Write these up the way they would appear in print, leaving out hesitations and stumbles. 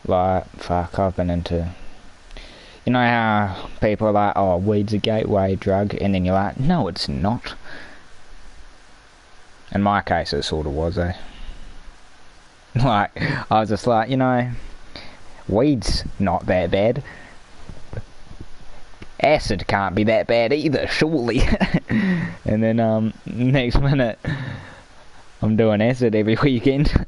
Like, fuck, I've been into... You know how people are like, oh, weed's a gateway drug, and then you're like, no, it's not. In my case, it sort of was, eh? Like, I was just like, you know, weed's not that bad. Acid can't be that bad either, surely. And then, next minute, I'm doing acid every weekend.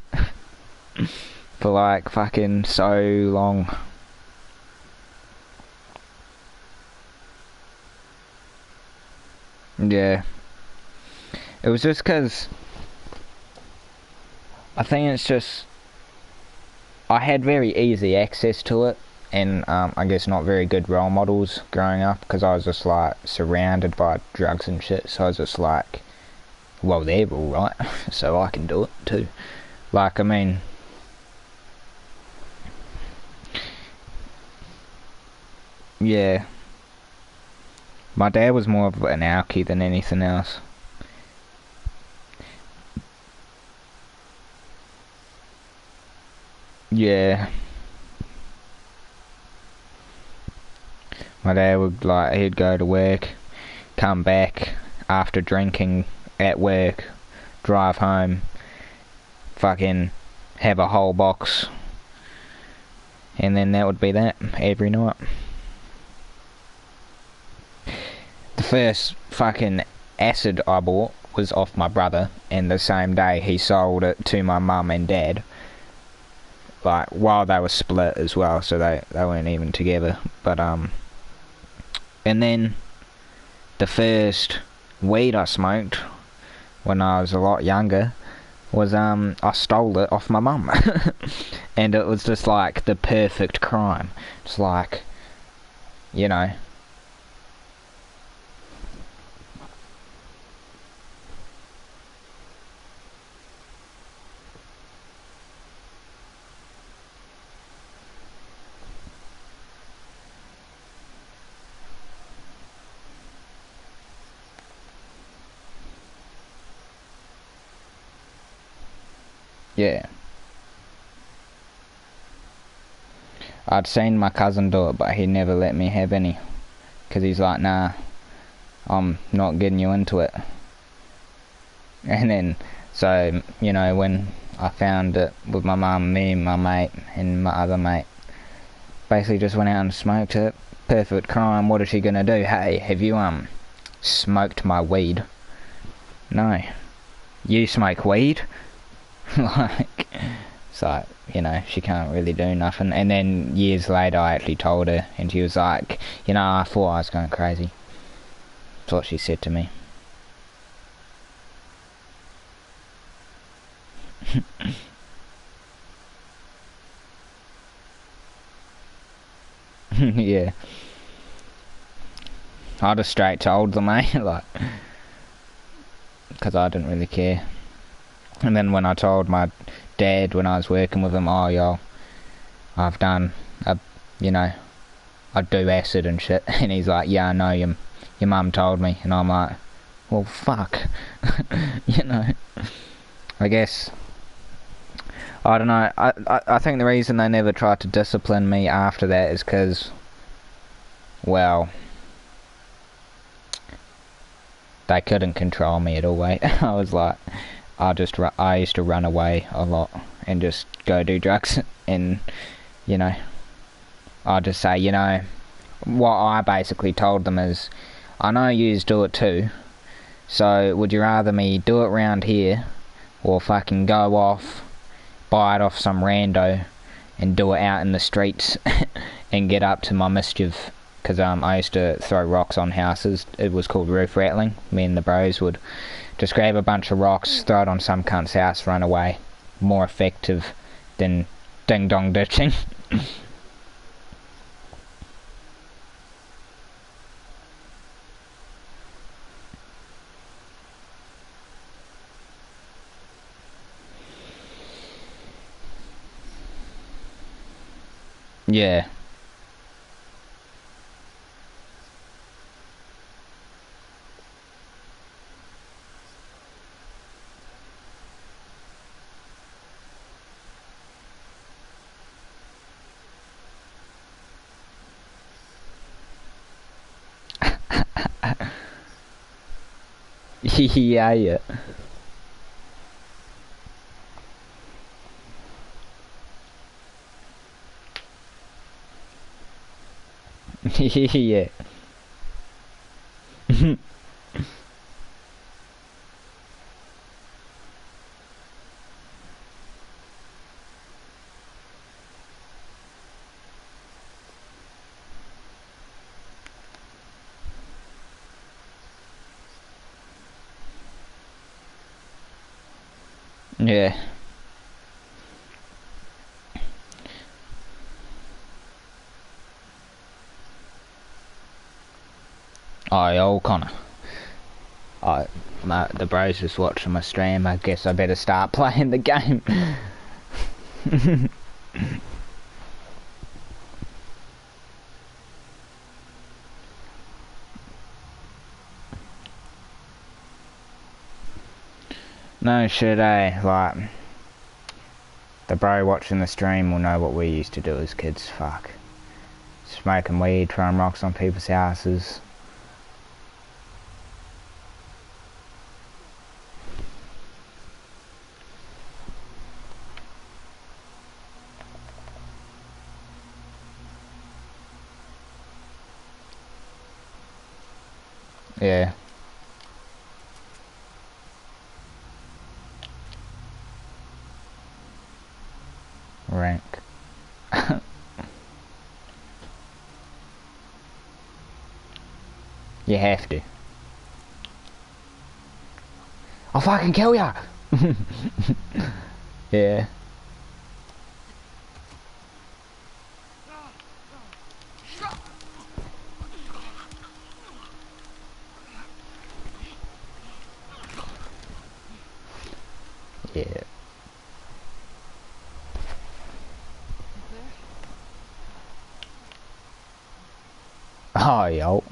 For like fucking so long. Yeah. It was just because I think it's just I had very easy access to it, and I guess not very good role models growing up, because I was just like surrounded by drugs and shit. So I was just like, well, they're all right, so I can do it too. Like, I mean, yeah, my dad was more of an alkie than anything else. Yeah, my dad would like he'd go to work, come back after drinking at work, drive home, fucking have a whole box, and then that would be that every night. The first fucking acid I bought was off my brother, and the same day he sold it to my mum and dad. Like, while they were split as well, so they weren't even together. But, and then the first weed I smoked when I was a lot younger was, I stole it off my mum. And it was just like the perfect crime. It's like, you know. Yeah. I'd seen my cousin do it, but he never let me have any. Because he's like, nah, I'm not getting you into it. And then, so, you know, when I found it with my mum, me, my mate, and my other mate, basically just went out and smoked it. Perfect crime. What is she gonna do? Hey, have you, smoked my weed? No. You smoke weed? Like, it's like, you know, she can't really do nothing. And then years later, I actually told her, and she was like, you know, I thought I was going crazy. That's what she said to me. Yeah. I just straight told them, eh? Like, because I didn't really care. And then when I told my dad when I was working with him, oh, yo, I've done, you know, I do acid and shit. And he's like, yeah, I know, your mum told me. And I'm like, well, fuck. You know, I guess, I don't know. I think the reason they never tried to discipline me after that is because, well, they couldn't control me at all, eh? I was like, I used to run away a lot and just go do drugs. And, you know, I'd just say, you know, what I basically told them is, I know yous do it too, so would you rather me do it round here, or fucking go off, buy it off some rando, and do it out in the streets, and get up to my mischief? Because I used to throw rocks on houses. It was called roof rattling. Me and the bros would just grab a bunch of rocks, throw it on some cunt's house, run away. More effective than ding dong ditching. Yeah. Yeah, yeah. Yeah. Yeah. Oh, yo, Connor. The bro's just watching my stream. I guess I better start playing the game. No shit, eh? Like, the bro watching the stream will know what we used to do as kids. Fuck. Smoking weed, throwing rocks on people's houses. Yeah. Rank. You have to. I'll fucking kill ya! Yeah. Yeah. Oh, yo.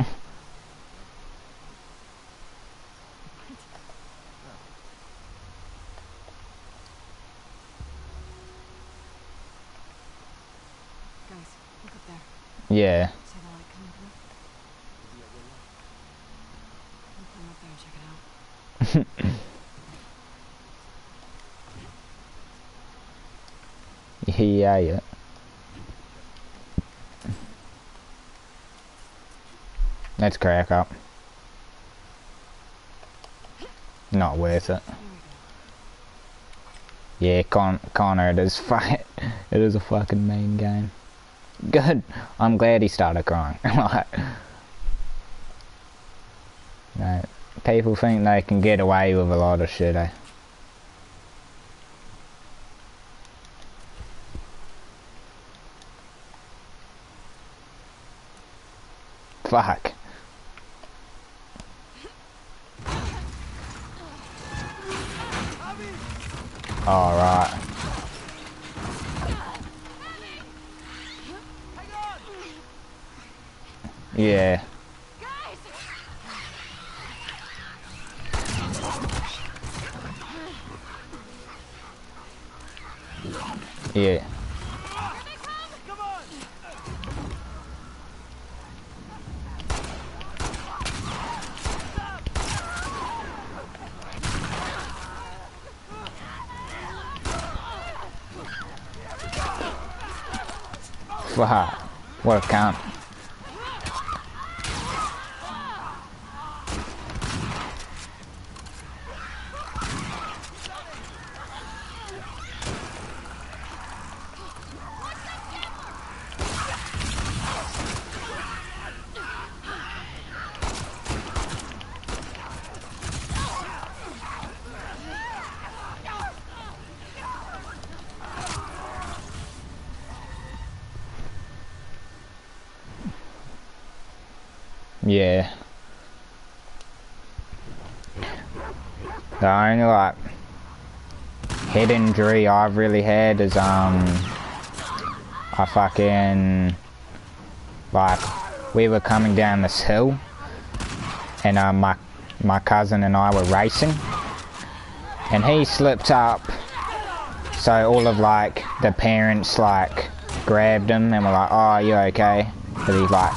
Yeah. Yeah, yeah. Let's crack up. Not worth it. Yeah, Connor, it is it is a fucking mean game. Good. I'm glad he started crying. Like, no, people think they can get away with a lot of shit, eh? Fuck. Alright. Yeah. Yeah. Fuck. What a cunt. Yeah. The only, like, head injury I've really had is, I fucking, like, we were coming down this hill, and, my cousin and I were racing, and he slipped up, so all of, like, the parents, like, grabbed him, and were like, oh, you okay? But he, like,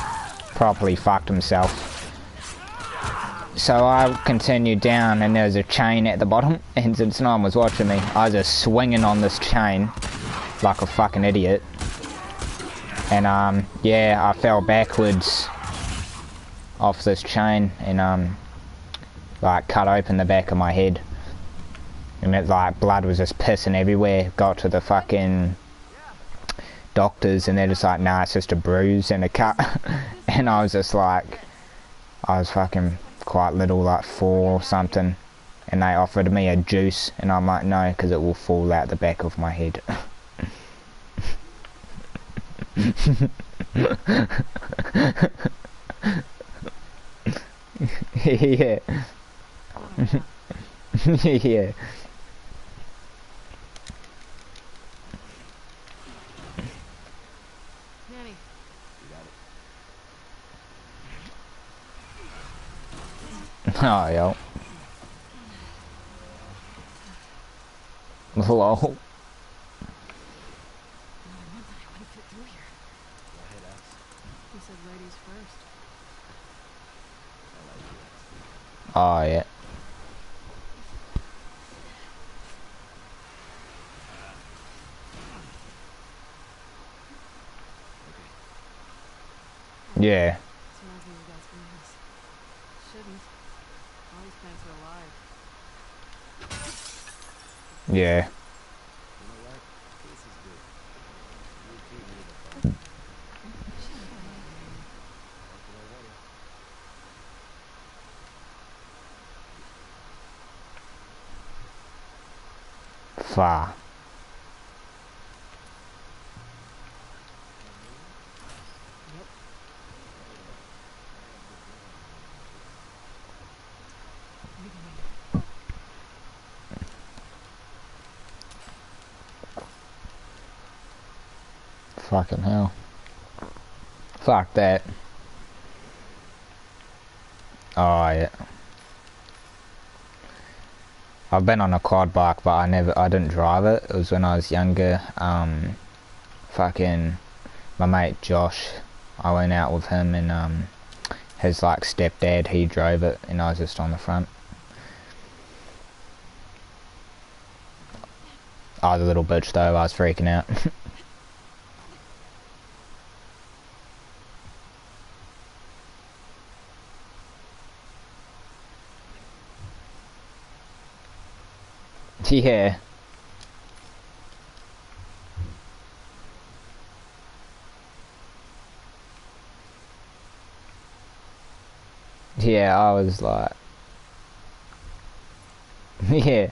properly fucked himself. So I continued down and there was a chain at the bottom, and since no one was watching me, I was just swinging on this chain like a fucking idiot. And yeah, I fell backwards off this chain and like cut open the back of my head. And it, like, blood was just pissing everywhere. Got to the fucking doctors and they're just like, nah, it's just a bruise and a cut. And I was just like, I was fucking quite little, like 4 or something, and they offered me a juice and I'm like, no, because it will fall out the back of my head. Yeah. Yeah. Manny. Oh, yo. Lol. Oh, yeah. Yeah. Yeah. Far. Fucking hell. Fuck that. Oh, yeah. I've been on a quad bike, but I didn't drive it. It was when I was younger. Fucking, my mate Josh, I went out with him and, his, like, stepdad, he drove it, and I was just on the front. I was a little bitch, though. I was freaking out. Yeah. Yeah, I was like... Yeah.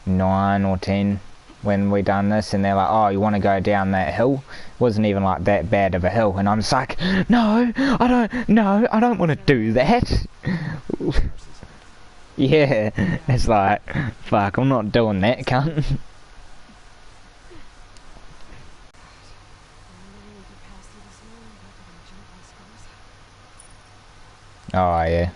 9 or 10 when we done this, and they're like, oh, you want to go down that hill? Wasn't even like that bad of a hill, and I'm just like, no, I don't want to do that. Yeah, it's like, fuck, I'm not doing that, cunt. Oh, yeah.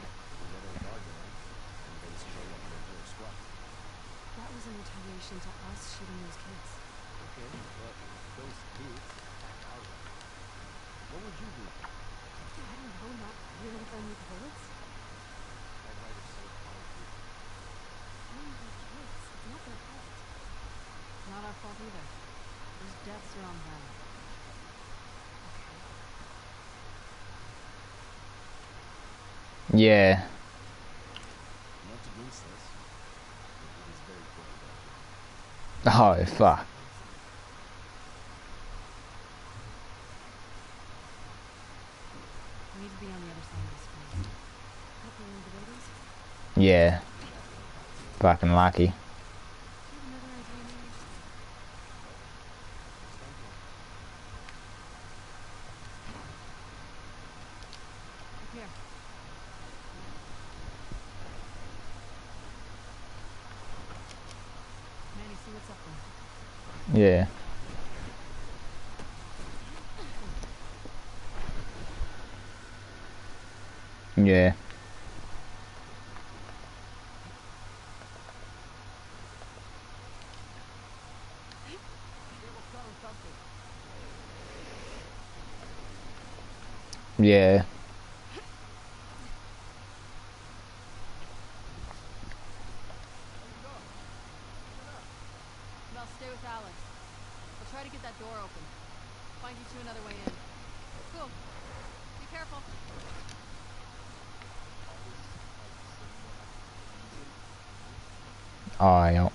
Yeah. Oh, fuck. Yeah. Fucking lucky. Yeah. Yeah. Yeah. Mel, stay with Alex. I'll try to get that door open. Find you two another way in. Cool. Be careful. Oh, yeah.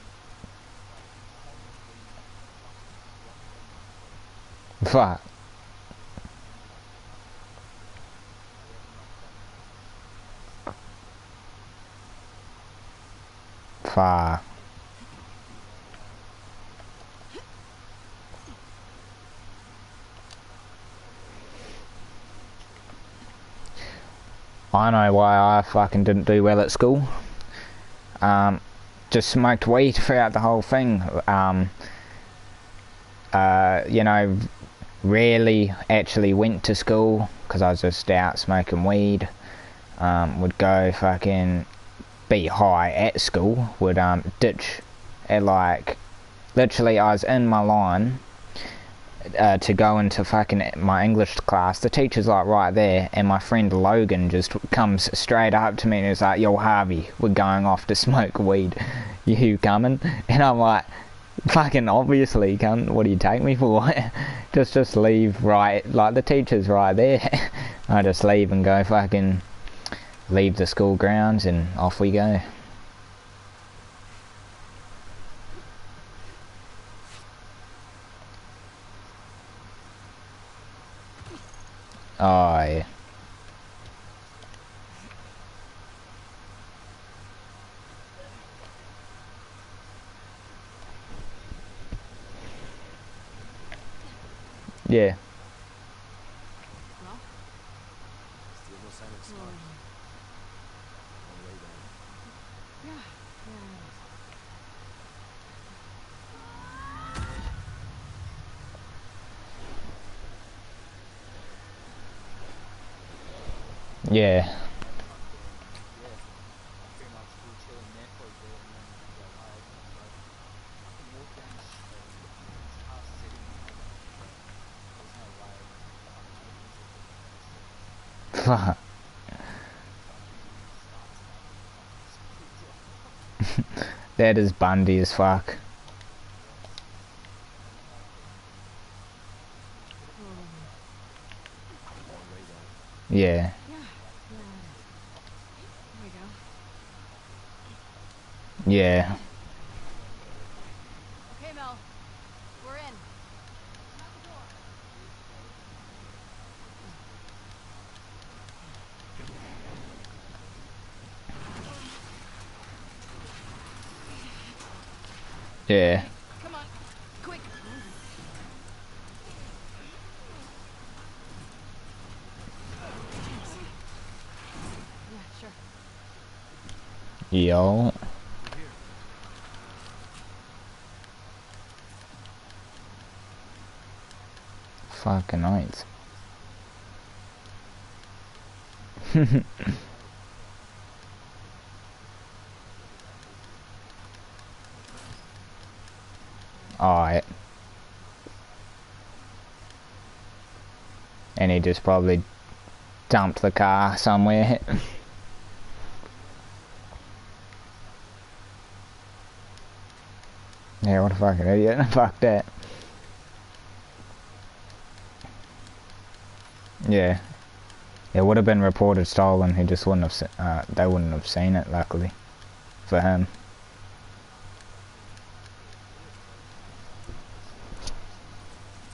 Fuck. Fuck. I know why I fucking didn't do well at school. Just smoked weed throughout the whole thing. You know, rarely actually went to school because I was just out smoking weed. Would go fucking be high at school. Would ditch at like literally I was in my line to go into fucking my English class. The teacher's like right there, and my friend Logan just comes straight up to me and is like, "Yo, Harvey, we're going off to smoke weed. You coming?" And I'm like, "Fucking obviously, cunt. What do you take me for?" just leave right, like the teacher's right there. I just leave and go fucking leave the school grounds and off we go. Oh yeah. Yeah. Well? Still no sign of Snark. On the way down. Yeah. Yeah. Yeah. I came out of school chilling there for a bit and then I got wild and I was like, I can walk down the house sitting in my room. I was not wild. Fucking all the things I did in high school. Fuck. Fucking starts having fucking school drop. That is Bundy as fuck. Yes. And then fucking put it in my car. On the way down. Yeah. Yeah. There we go. Yeah. Okay, Mel. We're in. Yeah. Come on. Quick. Yeah, sure. Yo. Through here. Fucking nice. Alright. And he just probably dumped the car somewhere. Yeah, what a fucking idiot. Fuck that. Yeah. It would have been reported stolen. He just wouldn't have. They wouldn't have seen it. Luckily, for him.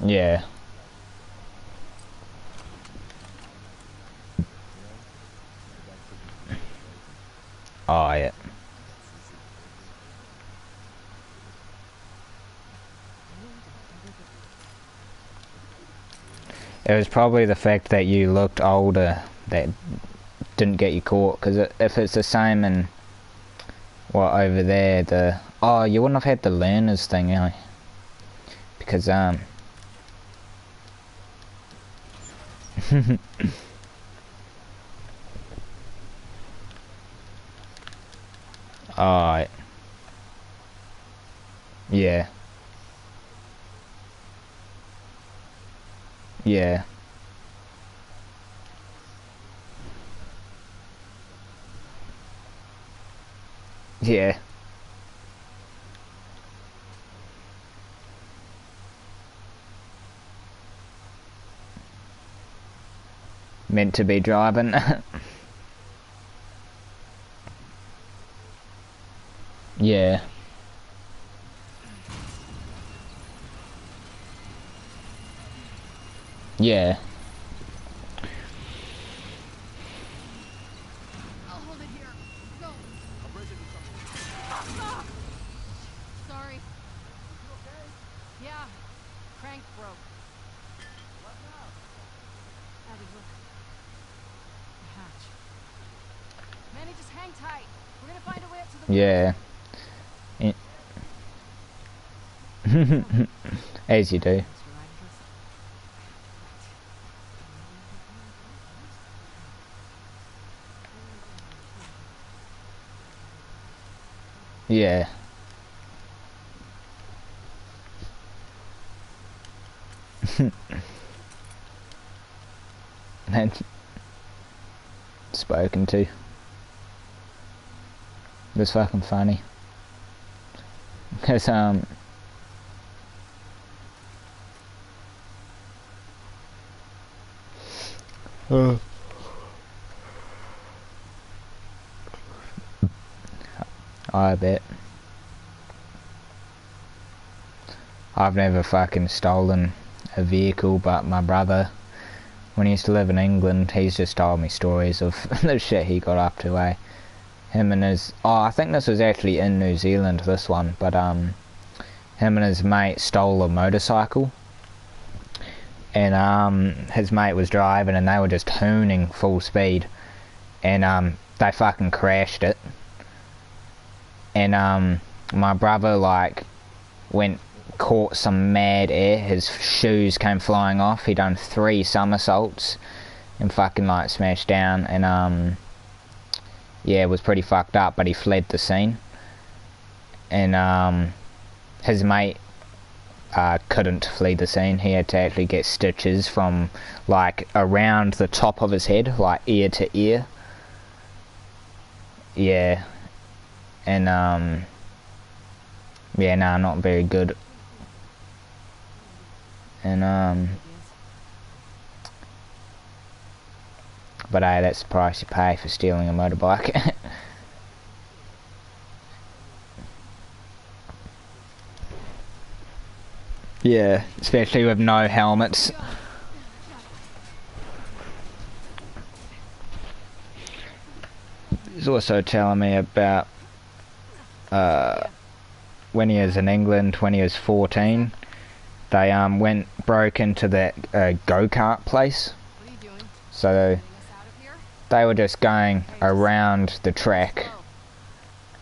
Yeah. You know? The guy took me through the place. Oh yeah. It was probably the fact that you looked older that didn't get you caught. Because if it's the same in what over there, you wouldn't have had the learners thing, because oh yeah, yeah, Yeah. Meant to be driving. Yeah. Yeah. I'll hold it here. Go. I'll bridge it with something. Ah! Sorry. You okay? Yeah. Crank broke. What now? Abby, look. The hatch. Manny, just hang tight. We're gonna find a way up to the Yeah. As you do. Yeah. And spoken to. It was fucking funny. Cause I bet. I've never fucking stolen a vehicle, but my brother, when he used to live in England, he's just told me stories of the shit he got up to, eh? Him and his... Oh, I think this was actually in New Zealand, this one, but him and his mate stole a motorcycle. And his mate was driving and they were just hooning full speed. And they fucking crashed it. And my brother, like, caught some mad air. His shoes came flying off. He done 3 somersaults and fucking, like, smashed down. And yeah, it was pretty fucked up, but he fled the scene. And his mate couldn't flee the scene. He had to actually get stitches from, like, around the top of his head, like ear to ear. Yeah. And yeah, nah, not very good. And but hey, that's the price you pay for stealing a motorbike. Yeah, especially with no helmets. He's also telling me about when he was in England, when he was 14, they broke into that go-kart place. What are you doing? So Getting us out of here? they were just going around the track,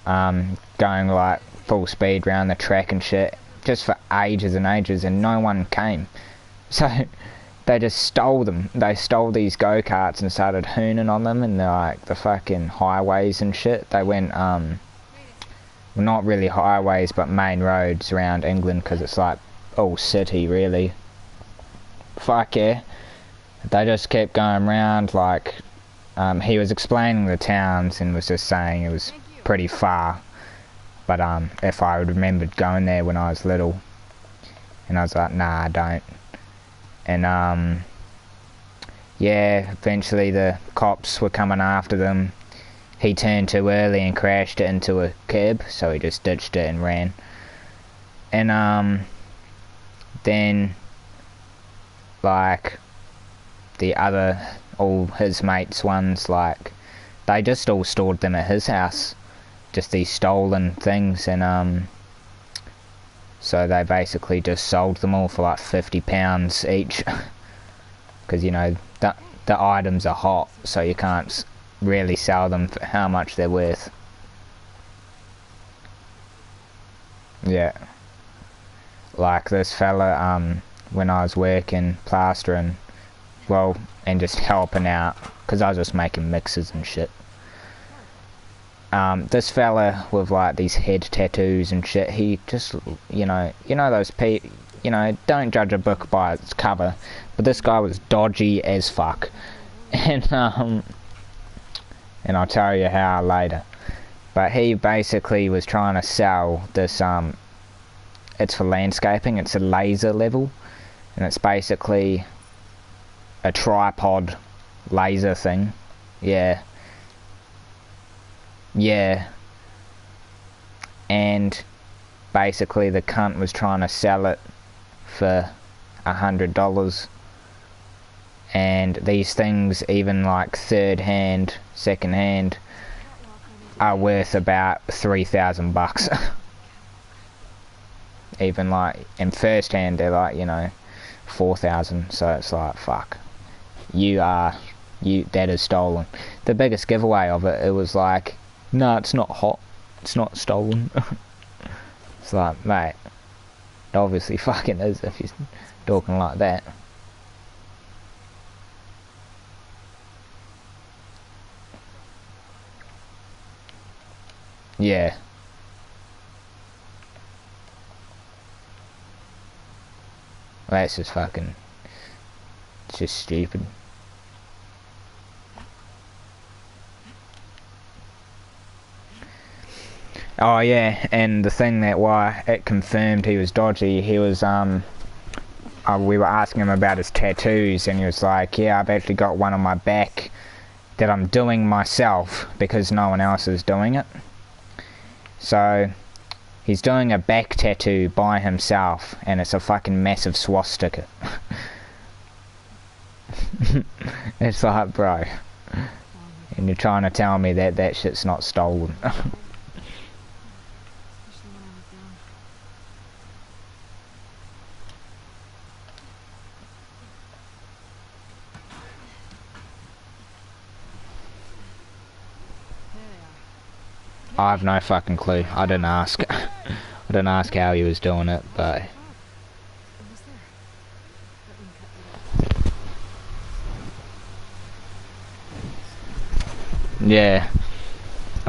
going like full speed around the track and shit, just for ages and ages, and no one came. So they just stole them. They stole these go-karts and started hooning on them in the fucking highways and shit. They went well, not really highways, but main roads around England, because it's like all city really. Fuck yeah. They just kept going around, like, he was explaining the towns and was just saying it was pretty far. But if I remembered going there when I was little, and I was like, nah, I don't. And yeah, eventually the cops were coming after them. He turned too early and crashed it into a curb, so he just ditched it and ran. And then, like, all his mates ones, like, they just all stored them at his house, just these stolen things. And so they basically just sold them all for like £50 each, because you know the items are hot, so you can't really sell them for how much they're worth. Yeah, like this fella, when I was working plastering, well, and just helping out, because I was just making mixes and shit. This fella with like these head tattoos and shit, he just, you know those don't judge a book by its cover, but this guy was dodgy as fuck. And I'll tell you how later. But he basically was trying to sell this, it's for landscaping, it's a laser level, and it's basically a tripod laser thing. Yeah. Yeah. And basically the cunt was trying to sell it for $100, and these things, even like third hand, second hand, are worth about $3,000. Even like in first hand they're like, you know, 4,000. So it's like, fuck, that is stolen. The biggest giveaway of it, it was like, no, it's not hot, it's not stolen. It's like, mate, it obviously fucking is if you're talking like that. Yeah. That's just fucking, it's just stupid. Oh yeah, and the thing that why it confirmed he was dodgy, he was we were asking him about his tattoos, and he was like, yeah, I've actually got one on my back that I'm doing myself because no one else is doing it. So he's doing a back tattoo by himself, and it's a fucking massive swastika. It's like, bro, and you're trying to tell me that that shit's not stolen. Especially when I was young. There they are. I have no fucking clue. I didn't ask. I didn't ask how he was doing it, but Almost there. But we can cut through that. yeah.